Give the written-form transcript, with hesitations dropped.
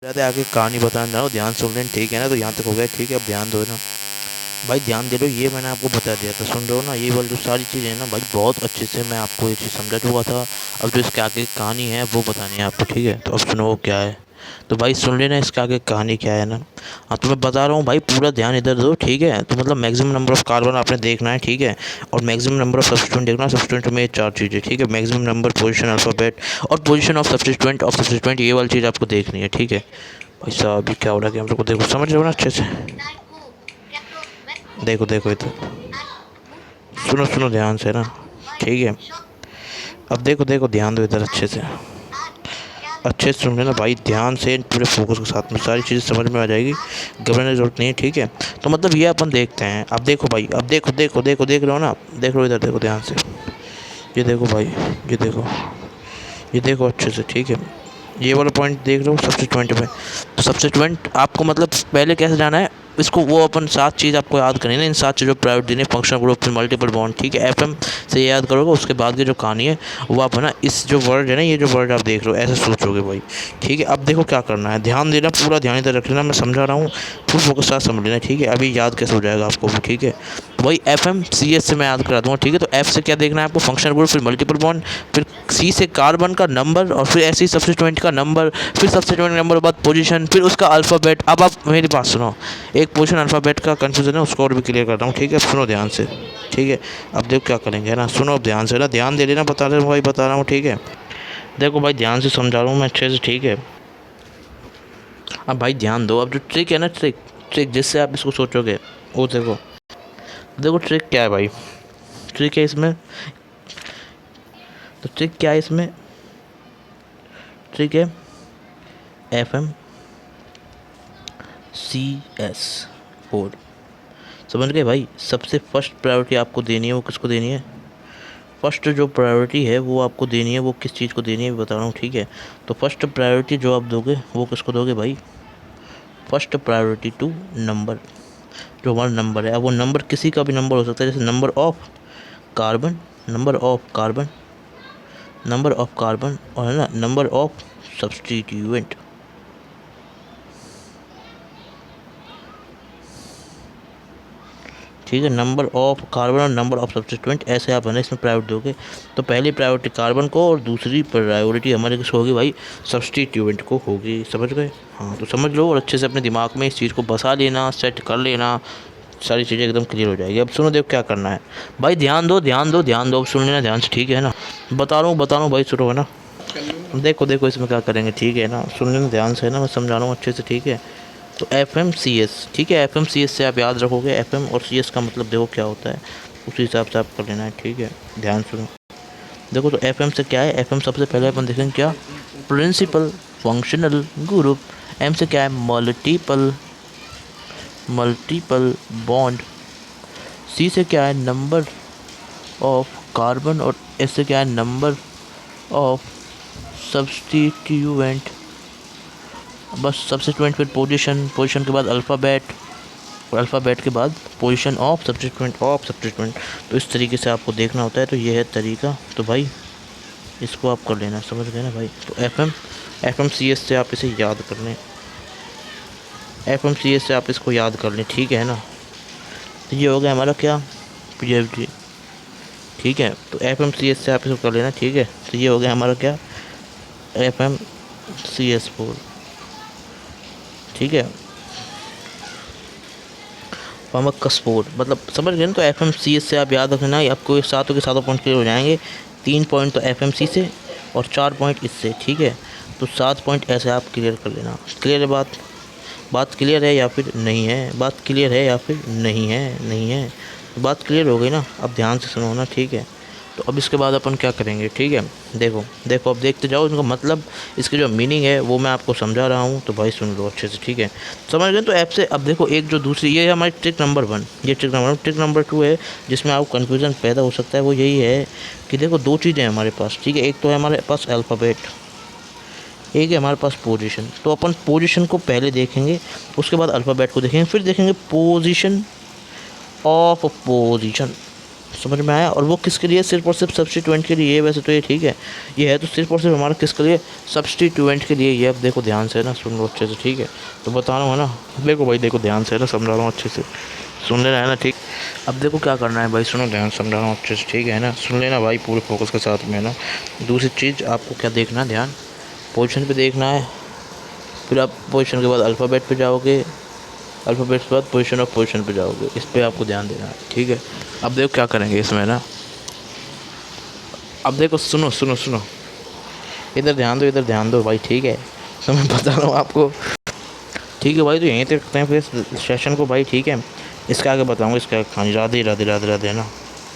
ज़्यादा आगे कहानी बताना चाहो, ध्यान सुन लें, ठीक है ना। तो यहाँ तक हो गया, ठीक है। अब ध्यान दो ना भाई, ध्यान दे लो। ये मैंने आपको बता दिया था, सुन रहे हो ना। ये वाली जो सारी चीज़ें हैं ना भाई, बहुत अच्छे से मैं आपको ये चीज़ समझा चुका था। अब जो इसके आगे कहानी है वो बतानी है आपको, ठीक है। तो अब सुनो वो क्या है। तो भाई सुन लेना इसके आगे कहानी क्या है ना। हाँ, तो मैं बता रहा हूँ भाई, पूरा ध्यान इधर दो, ठीक है। तो मतलब मैक्सिमम नंबर ऑफ कार्बन आपने देखना है, ठीक है। और मैक्सिमम नंबर ऑफ सब्स्टिट्यूएंट देखना है। सब्स्टिट्यूएंट में ये चार चीज़ें, ठीक है। मैक्सिमम नंबर, पोजीशन, अल्फ़ाबेट और पोजीशन ऑफ सब्स्टिट्यूएंट, ये वाली चीज़ आपको देखनी है, ठीक है। भाई साहब अभी क्या हो रहा है कि हम लोग को, देखो समझ रहे हो ना अच्छे से। देखो देखो इधर, सुनो सुनो ध्यान से ना, ठीक है। अब देखो देखो, ध्यान दो इधर अच्छे से, अच्छे से सुन लेना भाई, ध्यान से पूरे फोकस के साथ में सारी चीज़ें समझ में आ जाएगी। घबराने की जरूरत नहीं है, ठीक है। तो मतलब ये अपन देखते हैं। अब देखो भाई, अब देखो देखो देखो, देख रहे हो ना, देख रहे हो इधर, देखो ध्यान से। ये देखो भाई, ये देखो, ये देखो अच्छे से, ठीक है। ये वाला पॉइंट देख रहे हो सब्स्टिट्यूएंट में। तो सब्स्टिट्यूएंट आपको मतलब पहले कैसे जाना है इसको, वो अपन सात चीज़ आपको याद करनी है ना। इन सात चीज़ों पर प्रायोरिटी देनी, फंक्शनल ग्रुप, फिर मल्टीपल बॉन्ड, ठीक है। एफएम से ये याद करोगे, उसके बाद की जो कहानी है वो आप है ना, इस जो वर्ड है ना, ये जो वर्ड आप देख रहे हो, ऐसे सोचोगे भाई, ठीक है। अब देखो क्या करना है, ध्यान देना, पूरा ध्यान इधर रख लेना। मैं समझा रहा हूँ, फुल फोकस साथ समझ लेना, ठीक है। अभी याद कैसे हो जाएगा आपको भी, ठीक है। वही एफ एम सी एस से मैं याद करा दूँगा, ठीक है। तो एफ से क्या देखना है आपको, फंक्शनल ग्रुप, फिर मल्टीपल बॉन्ड, फिर सी से कार्बन का नंबर, और फिर ऐसे ही सब्स्टिट्यूएंट का नंबर, फिर सब्स्टिट्यूएंट नंबर के बाद पोजीशन, फिर उसका अल्फ़ाबेट। अब आप मेरी बात सुनो, एक पोजीशन अल्फ़ाबेट का कंफ्यूजन है, उसको और भी क्लियर करता हूँ, ठीक है। सुनो ध्यान से, ठीक है। अब देखो क्या करेंगे ना, सुनो अब ध्यान से ना, ध्यान दे लेना, बता रहे भाई, बता रहा हूँ, ठीक है। देखो भाई ध्यान से समझा रहा हूँ मैं अच्छे से, ठीक है। अब भाई ध्यान दो, अब जो ट्रिक है ना, ट्रिक ट्रिक जिससे आप इसको सोचोगे, वो देखो। देखो ट्रिक क्या है भाई, ट्रिक है इसमें। तो ट्रिक क्या है इसमें, ट्रिक है एफ सी एस फोर। समझ गए भाई। सबसे फर्स्ट प्रायोरिटी आपको देनी है, वो किसको देनी है, फर्स्ट जो प्रायोरिटी है वो आपको देनी है, वो किस चीज़ को देनी है बता रहा हूँ, ठीक है। तो फर्स्ट प्रायोरिटी जो आप दोगे वो किसको दोगे भाई, फर्स्ट प्रायोरिटी टू नंबर, जो हमारा नंबर है। अब वो नंबर किसी का भी नंबर हो सकता है, जैसे number of carbon, number of carbon, number of carbon, और है ना नंबर ऑफ सब्स्टिट्यूएंट, ठीक है। नंबर ऑफ कार्बन और नंबर ऑफ सब्स्टिट्यूएंट, ऐसे आप है ना इसमें प्रायोरिटी दोगे। तो पहली प्रायोरिटी कार्बन को, और दूसरी प्रायोरिटी हमारे किसको होगी भाई, सब्स्टिट्यूएंट को होगी। समझ गए। हाँ तो समझ लो, और अच्छे से अपने दिमाग में इस चीज़ को बसा लेना, सेट कर लेना, सारी चीज़ें एकदम क्लियर हो जाएगी। अब सुनो, देखो क्या करना है भाई, ध्यान दो ध्यान दो ध्यान दो, अब सुन लेना ध्यान से, ठीक है ना। बता रहा हूँ भाई, सुनो है ना। देखो देखो इसमें क्या करेंगे, ठीक है ना, सुन लेना ध्यान से ना, मैं समझा रहा हूँ अच्छे से, ठीक है। तो एफ एम सी एस, ठीक है। एफ एम सी एस से आप याद रखोगे, एफ एम और सी एस का मतलब देखो क्या होता है, उसी हिसाब से आप कर लेना है, ठीक है। ध्यान सुनो, देखो। तो एफ एम से क्या है, एफ एम सबसे पहले अपन देखेंगे क्या, प्रिंसिपल फंक्शनल ग्रुप। एम से क्या है, मल्टीपल मल्टीपल बॉन्ड। सी से क्या है, नंबर ऑफ कार्बन, और एस से क्या है, नंबर ऑफ सब्स्टिट्यूएंट। बस सब्स्टिट्यूएंट, फिर पोजीशन, पोजीशन के बाद अल्फ़ाबेट, और अल्फ़ाबेट के बाद पोजीशन ऑफ सब्स्टिट्यूएंट। तो इस तरीके से आपको देखना होता है। तो ये है तरीका। तो भाई इसको आप कर लेना, समझ गए ना भाई। तो एफ एम सी एस से आप इसे याद कर लें, एफ एम सी एस से आप इसको याद कर लें, ठीक है ना। तो ये हो गया हमारा क्या, पी एफ डी, ठीक है। तो एफ एम सी एस से आप इसको कर लेना, ठीक है। तो ये हो गया हमारा क्या, F M C S four, ठीक है। फार्माकस्फोर मतलब समझ गए ना। तो एफ एम सी एस से आप याद रखना, आपको सातों के सातों पॉइंट क्लियर हो जाएंगे। 3 पॉइंट तो एफ एम सी से, और 4 पॉइंट इससे, ठीक है। तो 7 पॉइंट ऐसे आप क्लियर कर लेना। क्लियर है बात, बात क्लियर है या फिर नहीं है, बात क्लियर है या फिर नहीं है, नहीं है। तो बात क्लियर हो गई ना। अब ध्यान से सुनो ना, ठीक है। तो अब इसके बाद अपन क्या करेंगे, ठीक है। देखो देखो, अब देखते जाओ इनका मतलब, इसकी जो मीनिंग है वो मैं आपको समझा रहा हूँ। तो भाई सुन लो अच्छे से, ठीक है। समझ गए। तो ऐप से अब देखो, एक जो दूसरी, ये है हमारी ट्रिक नंबर 1, ये ट्रिक नंबर 2 है, जिसमें आपको कन्फ्यूज़न पैदा हो सकता है। वो यही है कि देखो, दो चीज़ें हैं हमारे पास, ठीक है। एक तो है हमारे पास अल्फ़ाबेट, एक है हमारे पास पोजीशन। तो अपन पोजीशन को पहले देखेंगे, उसके बाद अल्फ़ाबेट को देखेंगे, फिर देखेंगे पोजीशन ऑफ पोजीशन, समझ में आया? और वो किसके लिए? सिर्फ और सिर्फ सब्स्टिट्यूएंट के लिए। वैसे तो ये ठीक है, ये है तो सिर्फ और सिर्फ हमारा किसके लिए? सब्स्टिट्यूएंट के लिए। ये अब देखो ध्यान से ना, सुन लो अच्छे से, ठीक है? तो बता रहा हूँ ना, देखो भाई देखो ध्यान से ना, समझा रहा हूँ अच्छे से, सुन लेना है ना, ठीक? अब देखो क्या करना है भाई, सुनो ध्यान, समझा रहा हूँ अच्छे से, ठीक है ना? सुन लेना भाई पूरे फोकस के साथ में ना। दूसरी चीज़ आपको क्या देखना है, ध्यान पोजीशन पे देखना है। फिर आप पोजीशन के बाद अल्फ़ाबेट पे जाओगे, अल्फ़ाबेट के बाद पोजीशन ऑफ पोजीशन पे जाओगे। इस पे आपको ध्यान देना है, ठीक है? अब देखो क्या करेंगे इसमें ना, अब देखो सुनो सुनो सुनो, इधर ध्यान दो, इधर ध्यान दो भाई, ठीक है? तो मैं बता रहा हूँ आपको, ठीक है भाई? तो यहीं तक रखते हैं फिर सेशन को भाई, ठीक है? इसके आगे बताऊँगा, इसका आगे। हाँ जी, राधे राधे राधे राधे ना।